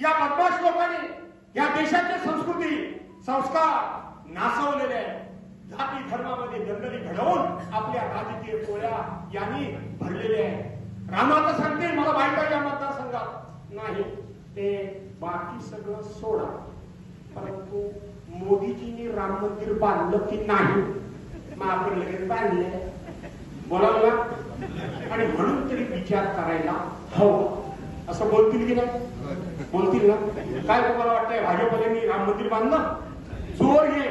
या बदमाश लोकांनी या देशाची संस्कृती संस्कार नासवलेले आहेत. जाती धर्मामध्ये दंगली घडवून आपल्या राजकीय पोळ्या यांनी भरलेले आहे. रामाचं सांगते मला माहित आहे या मतदारसंघात नाही ते बाकी सगळं सोडा, परंतु मोदीजींनी राम मंदिर बांधलं की नाही? मग आपण लगेच बांधले बोलावला आणि म्हणून तरी विचार करायला हवं असं बोलतील की नाही? बोलतील ना? काय तुम्हाला वाटतंय भाजपने राम मंदिर बांधलं? चोर घे,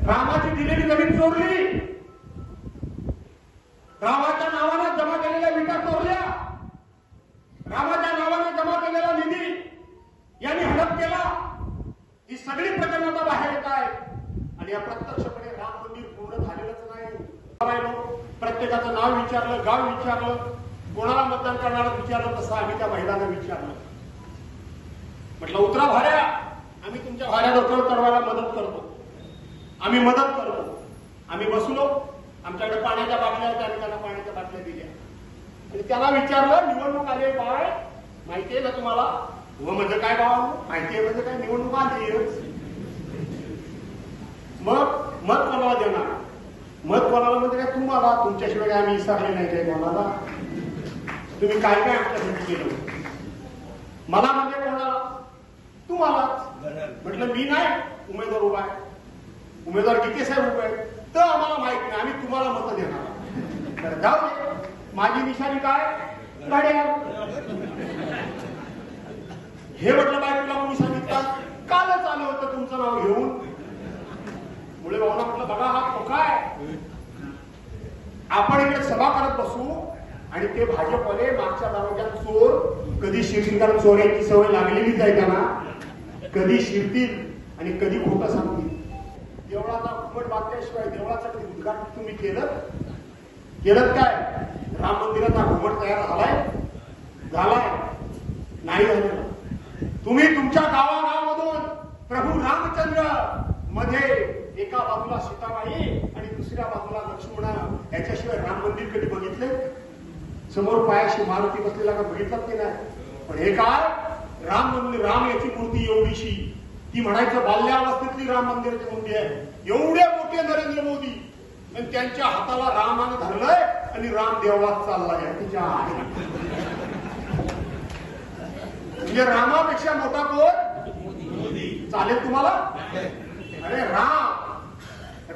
रामाची दिलेली जमीन चोरली, रामाच्या नावाने जमा केलेल्या विटा चोरल्या, रामाच्या नावाने जमा केलेला निधी यांनी हडप केला. ही सगळी प्रकरणता बाहेर येत आहे आणि या प्रत्यक्षपणे राम मंदिर पूर्ण झालेलंच नाही. प्रत्येकाचं नाव विचारलं, गाव विचारलं, कोणाला मतदान करणारं विचारलं, तसं आम्ही त्या महिलांना विचारलं. म्हटलं उतरा भाड्या, आम्ही तुमच्या भाड्या डोक्यावर चढवायला मदत करतो, आम्ही मदत करतो. आम्ही बसलो, आमच्याकडे पाण्याच्या बाटल्या होत्या, आम्ही त्यांना पाण्याच्या बाटल्या दिल्या आणि त्यांना विचारलं निवडणूक आली काय माहितीये ना तुम्हाला? व म्हणजे काय भाव माहिती आहे म्हणजे काय? निवडणूक आली. मग मत कोणाला देणार? मत कोणाला म्हणजे काय? तुम्हाला. तुमच्याशिवाय आम्ही विसरले नाही काय कोणाला? तुम्ही काय काय आमच्यासाठी केलं? मला म्हणजे कोणाला? तुम्हालाच. म्हटलं मी नाही उमेदवार उभा आहे, उमेदवार किती साहेब उभे आहेत तर आम्हाला माहित नाही, आम्ही तुम्हाला मत देणार. तर जाऊ दे, माझी निशाणी काय? गाड्या. हे म्हटलं बाय तुला कोणी सांगितलं? कालच आलं होतं तुमचं नाव घेऊन. मुळे भाऊला म्हटलं बघा हा धोका आहे. आपण इकडे सभा करत बसू आणि ते भाजपवाले मागच्या दरवाज्यात चोर कधी शिरतील, कारण चोऱ्याची सवय लागलेलीच आहे त्यांना. कधी शिरतील आणि कधी खोटं सांगतील. देवळाचा घुमट बांधल्याशिवाय देवळाचं कधी उद्घाटन तुम्ही केलं काय? राम मंदिराचा घुमट तयार झालाय नाही झालेला. तुम्ही तुमच्या गावागावामधून प्रभू रामचंद्र मध्ये एका बाजूला सीताबाई आणि दुसऱ्या बाजूला लक्ष्मण याच्याशिवाय राम मंदिर कधी बघितले? समोर पायाशी मारुती बसलेला का बघितलं की नाही? पण हे काय राम मंदिर, राम याची मूर्ती एवढीशी, ती म्हणायचं बाल्यावस्थेतली राम मंदिराची मूर्ती आहे. एवढे मोठे नरेंद्र मोदी आणि त्यांच्या हाताला रामाने धरलंय आणि राम देवळात चाललाय तिच्या. म्हणजे रामापेक्षा मोठा कोण चालेल तुम्हाला? अरे राम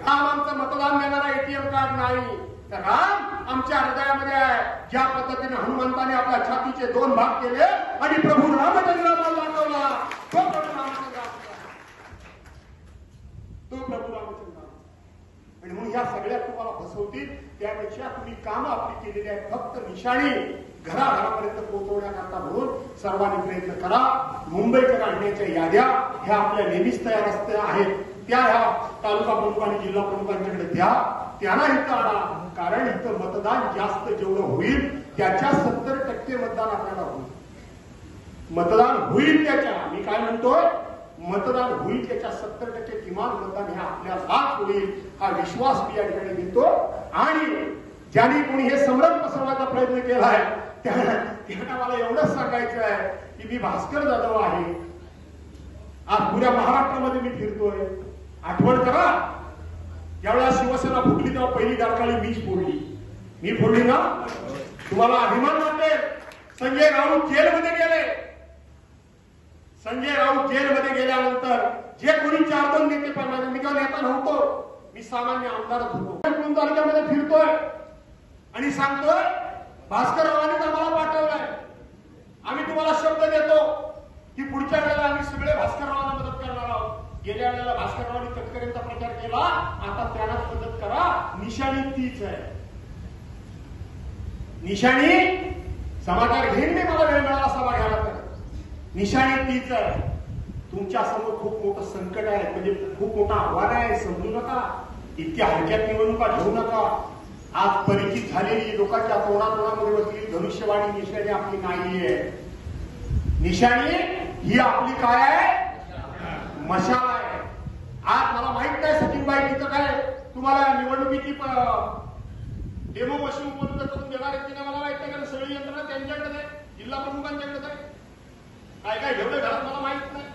आमचं मतदान देणारा एटीएम कार्ड नाही, तर राम आमच्या हृदयामध्ये आहे. ज्या पद्धतीने हनुमंताने आपल्या छातीचे 2 भाग केले आणि प्रभू रामचंद्राला दाखवला, तो प्रभू रामचंद्र, तो प्रभू रामचंद्र. आणि म्हणून ह्या सगळ्या तुम्हाला फसवतील. त्यापेक्षा तुम्ही कामं आपली केलेली आहेत, फक्त निशाणी घराघरापर्यंत पोहोचवण्याकरता म्हणून सर्वांनी प्रयत्न करा. मुंबईकर आणण्याच्या याद्या ह्या आपल्या नेहमीच तयार आहेत, त्या ह्या तालुका प्रमुख आणि जिल्हा प्रमुखांच्याकडे द्या, त्यांना इथं आणा. कारण इथं मतदान जास्त जेवढं होईल त्याच्या 70% मतदान आपल्याला होईल. मतदान होईल त्याच्या, मी काय म्हणतोय, मतदान होईल त्याच्या 70% किमान मतदान हे आपल्यालाच होईल हा विश्वास मी या ठिकाणी देतो. आणि ज्यांनी कोणी हे संभ्रम पसरवायचा प्रयत्न केला आहे त्यांना मला एवढंच सांगायचं आहे की मी भास्कर जाधव आहे. आज पुऱ्या महाराष्ट्रामध्ये मी फिरतोय. आठवण करा, ज्यावेळेला शिवसेना फुटली तेव्हा पहिली गारकाळी मीच फोडली. मी फोडली ना? तुम्हाला अभिमान वाटेल. संजय राऊत जेलमध्ये गेले. संजय राऊत जेलमध्ये गेल्यानंतर जे कोणी 4-2 नेते पाहिजे, मी जेव्हा नेता नव्हतो, मी सामान्य आमदारच होतो, तालुक्यामध्ये फिरतोय आणि सांगतोय भास्कररावांनीच आम्हाला पाठवलंय. आम्ही तुम्हाला शब्द देतो की पुढच्या वेळेला आम्ही सगळे भास्कररावांना मदत करणार आहोत. गेल्या वेळेला भास्कररावांनी तटकरेंचा प्रचार केला, आता त्यांनाच मदत करा. निशाणी तीच आहे. निशाणी समाचार घेईन मी, मला वेळ मिळाला सभा घ्यायला, तर निशाणी तीच आहे. तुमच्या समोर खूप मोठं संकट आहे, म्हणजे खूप मोठं आव्हान आहे. समजू नका, इतक्या हलक्यात निवडणुका घेऊ नका. आज परिचित झालेली लोकांच्या तोंडामध्ये बसलेली धनुष्यवाणी निशाणी आपली नाहीये. निशाणी ही आपली काय आहे? मशाल आहे. आज मला माहित नाही सचिनबाई तिथं काय तुम्हाला निवडणुकीची डेमो मशीन उपलब्ध करून देणार आहे की नाही मला माहित नाही, कारण सगळी यंत्रणा त्यांच्याकडे आहे, जिल्हा प्रमुखांच्याकडे आहे. काय काय ठेवलं घरात मला माहित नाही.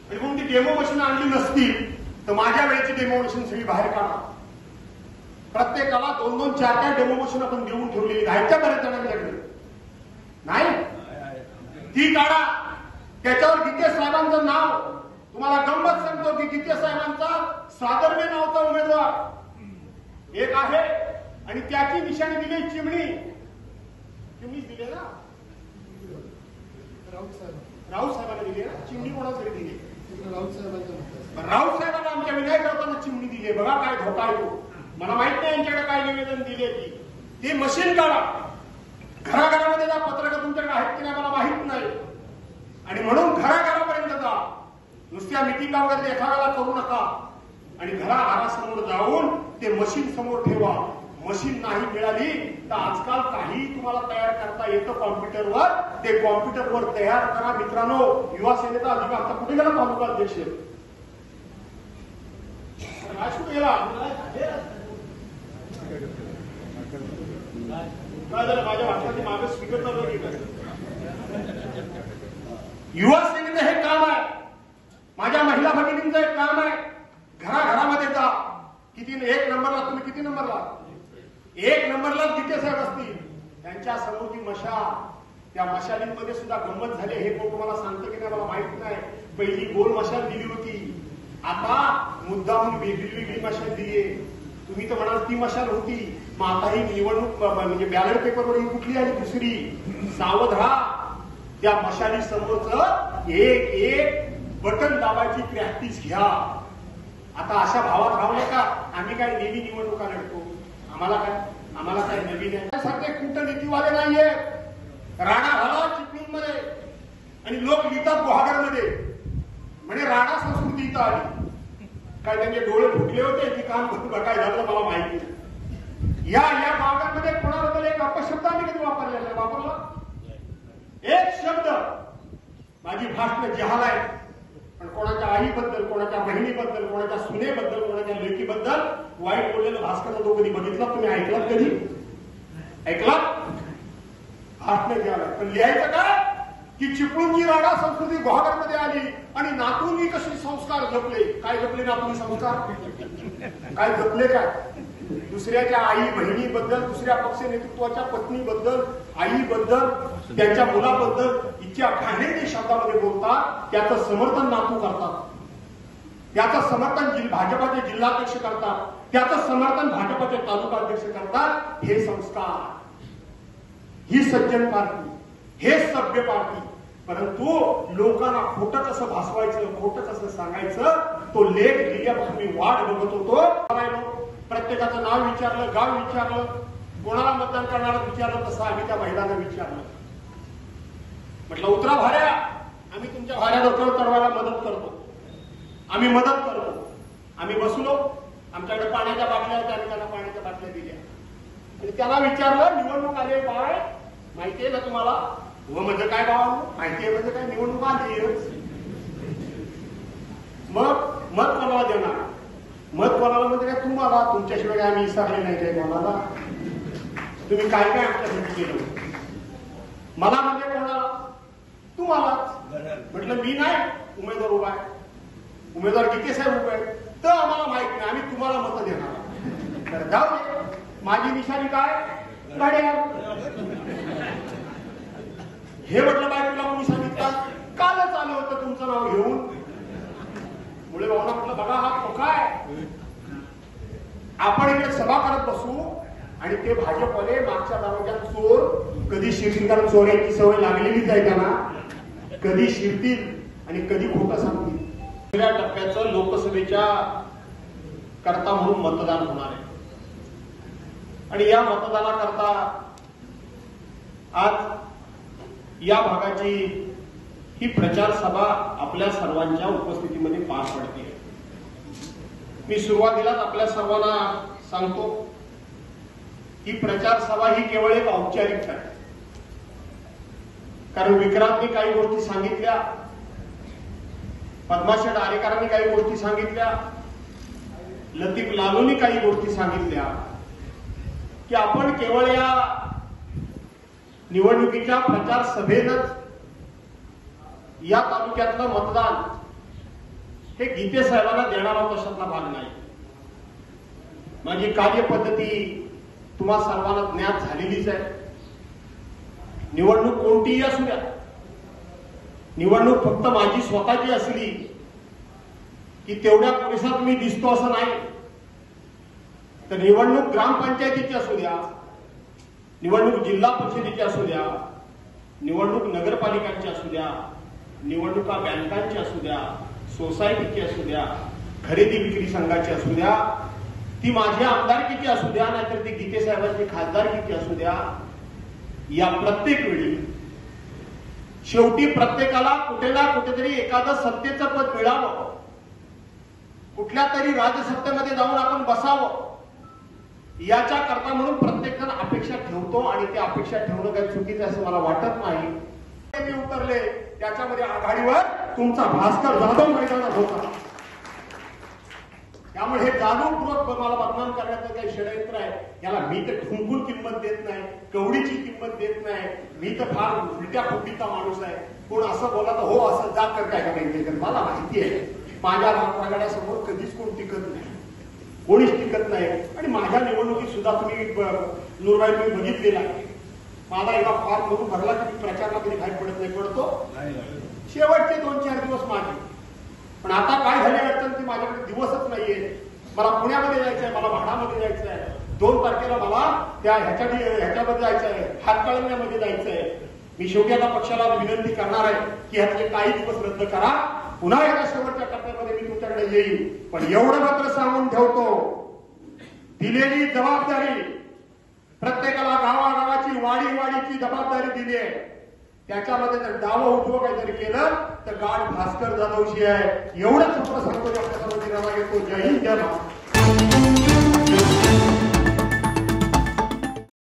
आणि म्हणून ती डेमो मशीन आणली नसती तर माझ्या वेळेची डेमो मशीन सगळी बाहेर काढा. प्रत्येकाला 2-2, 4-4 डेमो मशीन आपण देऊन ठेवली. घ्यायच्या बऱ्याच जणांच्याकडे नाही. ती काढा. त्याच्यावर गीते साहेबांचं नाव. तुम्हाला गंमत सांगतो की गीते साहेबांचा सादरमे नावचा उमेदवार एक आहे आणि त्याची निशाणी दिली चिमणी. चिमणीच दिली ना, राऊत साहेबांना दिली ना. चिमणी कोणासाठी दिली? राऊत साहेबांना आमच्या विनायक राऊतांना चिमणी दिली. बघा काय धोका आहे तो. मला माहित नाही यांच्याकडे काय निवेदन दिले. ती मशीन काढा. घराघरामध्ये जा. पत्रकार तुमच्याकडे आहेत की नाही मला माहित नाही. आणि म्हणून घराघरापर्यंत जा. नुसत्या मिटिंगा वगैरे एखाद्याला करू नका. आणि घराघरासमोर जाऊन ते मशीन समोर ठेवा. मशीन नाही मिळाली तर आजकाल काही तुम्हाला तयार करता येतं कॉम्प्युटरवर. ते कॉम्प्युटरवर तयार करा मित्रांनो. युवा सेनेचा अधिकार आता कुठे गेला तालुका अध्यक्ष? कुठे गेला? काय झालं? माझ्या वाटण्याची मागे स्पीकर चालू आहे. युवा सेनेचं हे काम आहे. माझ्या महिला भगिनींचं एक काम आहे. घराघरामध्ये जा. किती 1 नंबरला तुम्ही किती नंबरला? 1 नंबरला गीते साहेब असतील. त्यांच्या समोर ती मशाल. त्या मशालींमध्ये सुद्धा गंमत झाली. हे कोण तुम्हाला सांगतो की नाही मला माहित नाही. पहिली गोल मशाल दिली होती. आता मुद्दामून वेगळी मशाल दिली. तुम्ही तर म्हणाल ती मशाल होती. मग आता ही निवडणूक म्हणजे बॅलेट पेपरवर ही कुठली आली? दुसरी. सावध राहा. त्या मशाली समोरच एक बटन दाबायची प्रॅक्टिस घ्या. आता अशा भावात राहू नका. आम्ही काय नेहमी निवडणुका लढतो. आम्हाला काय नवीन आहे सारखे कूटनीतीवाले नाहीये. राणा झाला चिपळूणमध्ये आणि लोक लिहितात गुहागरमध्ये म्हणजे राणा संस्कृती इथं आली. काय त्यांचे डोळे फुटले होते की काम काय झालं मला माहिती नाही. या भागामध्ये कोणाबद्दल एक अपशब्द आम्ही कधी वापरलेला आहे? वापरला एक शब्द. माझी भाषण जहाल आहे. पण कोणाच्या आईबद्दल, कोणाच्या बहिणीबद्दल, कोणाच्या सुनेबद्दल, कोणाच्या लेकीबद्दल वाईट बोललेलं भास्करचा तो कधी बघितला? तुम्ही ऐकलात कधी? ऐकलात? भाषण जहाल आहे. पण लिहायचं काय की चिपळूणची राणा संस्कृती गुहागरमध्ये आली आणि नातूंनी कसे संस्कार जपले. काय जपले नातूंनी संस्कार? काय जपले? काय दुसऱ्याच्या आई बहिणीबद्दल, दुसऱ्या पक्ष नेतृत्वाच्या पत्नीबद्दल, आईबद्दल, त्यांच्या मुलाबद्दल इतक्या घाणेरड्या शब्दामध्ये बोलतात. त्याचं समर्थन नातू करतात. त्याचं समर्थन भाजपाचे जिल्हाध्यक्ष करतात. त्याचं समर्थन भाजपाचे तालुका अध्यक्ष करतात. हे संस्कार, ही सज्जन पार्टी, हे सभ्य पार्टी. परंतु लोकांना खोटं कसं भासवायचं, खोटं कसं सांगायचं, तो लेख लिहिल्यापासून मी वाट बघत होतो. प्रत्येकाचं नाव विचारलं, गाव विचारलं, कोणाला मतदान करणारा विचारलं. तसं आम्ही त्या महिलांना विचारलं. म्हटलं उतरा भाड्या, आम्ही तुमच्या भाड्या डोक्यावर चढवायला मदत करतो. आम्ही मदत करतो. आम्ही बसलो. आमच्याकडे पाण्याच्या बाटल्या होत्या. आम्ही त्यांना पाण्याच्या बाटल्या दिल्या आणि त्यांना विचारलं निवडणूक आली काय माहितीये ना तुम्हाला? व म्हणजे काय भाव माहिती आहे म्हणजे काय? निवडणूक आली. मग मत कोणाला देणार? मत कोणाला म्हणजे काय? तुम्हाला. तुमच्याशिवाय आम्ही विसरले नाही काय कोणाला? तुम्ही काय काय आमच्यासाठी केलं? मला म्हणजे कोणाला? तुम्हालाच. म्हटलं मी नाही उमेदवार उभा आहे. उमेदवार गीते साहेब उभे आहेत. तर आम्हाला माहित नाही. आम्ही तुम्हाला मत देणार. तर जाऊ दे. माझी निशाणी काय? गाड्या. हे म्हटलं बायकोला कोणी सांगितलं? कालच आलं होतं तुमचं नाव घेऊन. मुळे भावना म्हटलं बघा हा धोका आहे. आपण इकडे सभा करत बसू आणि ते भाजपवाले मागच्या दरवाज्यात चोर कधी शिरतील. कारण चोऱ्याची सवय लागलेलीच आहे त्यांना. कधी शिरतील आणि कधी खोटं सांगतील. पहिल्या टप्प्याचं लोकसभेच्या करता म्हणून मतदान होणार आहे आणि या मतदानाकरता आज या भागाची ही प्रचार सभा आपल्या सर्वांच्या उपस्थितीमध्ये पार पडते. मी सुरुवातीलाच आपल्या सर्वांना सांगतो ही प्रचार सभा ही केवळ एक औपचारिकता आहे. कारण विक्रांतनी काही गोष्टी सांगितल्या, पद्माशेठ आरेकरांनी काही गोष्टी सांगितल्या, लतीफ लालूंनी काही गोष्टी सांगितल्या की आपण केवळ या निवडणुकीच्या प्रचार सभेतच या तालुक्यातलं मतदान हे गीते साहेबांना देणारा तशातला भाग नाही. माझी कार्यपद्धती तुम्हा सर्वांना ज्ञात झालेलीच आहे. निवडणूक कोणतीही असू द्या, निवडणूक फक्त माझी स्वतःची असली की तेवढ्या परिसरात मी दिसतो असं नाही. तर निवडणूक ग्रामपंचायतीची असू द्या, निवडणूक जिल्हा परिषदेची असू द्या, निवडणूक नगरपालिकांची असू द्या, निवडणुका बँकांची असू द्या, सोसायटीची असू द्या, खरेदी विक्री संघाची असू द्या, ती माझ्या आमदारकीची असू द्या, नाहीतर ती गीते साहेबांची खासदारकीची असू द्या, या प्रत्येक वेळी शेवटी प्रत्येकाला कुठे ना कुठेतरी एखादं सत्तेचं पद मिळावं, कुठल्या तरी राजसत्तेमध्ये जाऊन आपण बसावं, याच्या करता म्हणून प्रत्येक जण अपेक्षा ठेवतो आणि त्या अपेक्षा ठेवणं काही चुकीचं असं मला वाटत नाही. मी उतरले त्याच्यामध्ये आघाडीवर तुमचा भास्कर जाधव मैदानात होता. त्यामुळे हे जाणूनपूर्वक मला बदनाम करण्याचं काही षडयंत्र आहे. याला मी तर ठुंकून किंमत देत नाही, कवडीची किंमत देत नाही. मी तर फार उलट्या फुटीचा माणूस आहे. कोण असं बोला तर हो असं जा कर काय का मला माहिती आहे. माझ्या आघाड्यासमोर कधीच कोण टिकत नाही, कोणीच टिकत नाही. आणि माझ्या निवडणुकीत सुद्धा तुम्ही नूरबाई तुम्ही बघितलेला आहे. मला एका फॉर्म मधून भरला की प्रचारला कधी बाहेर पडत नाही, पडतो शेवटचे 2-4 दिवस माझे. पण आता काय झाले अडचण की माझ्याकडे दिवसच नाहीये. मला पुण्यामध्ये जायचंय, मला भाडामध्ये जायचंय, 2 तारखेला मला त्या ह्याच्यामध्ये जायचंय, हातकळण्यामध्ये जायचंय. मी शेवटी आता पक्षाला विनंती करणार आहे की ह्यातले काही दिवस रद्द करा. पुन्हा एकदा शेवटच्या टप्प्यामध्ये मी तुमच्याकडे येईल. पण एवढं मात्र सांगून ठेवतो, दिलेली जबाबदारी प्रत्येकाला गावागावाची वाडीची जबाबदारी दिली आहे. त्याच्यामध्ये जर डावं उठवं काहीतरी केलं तर गाठ भास्कर जाधवशी आहे. एवढंच सूत्र सांगतो. आपल्या सर्व घेतो. जय हिंद, जय महाराष्ट्र.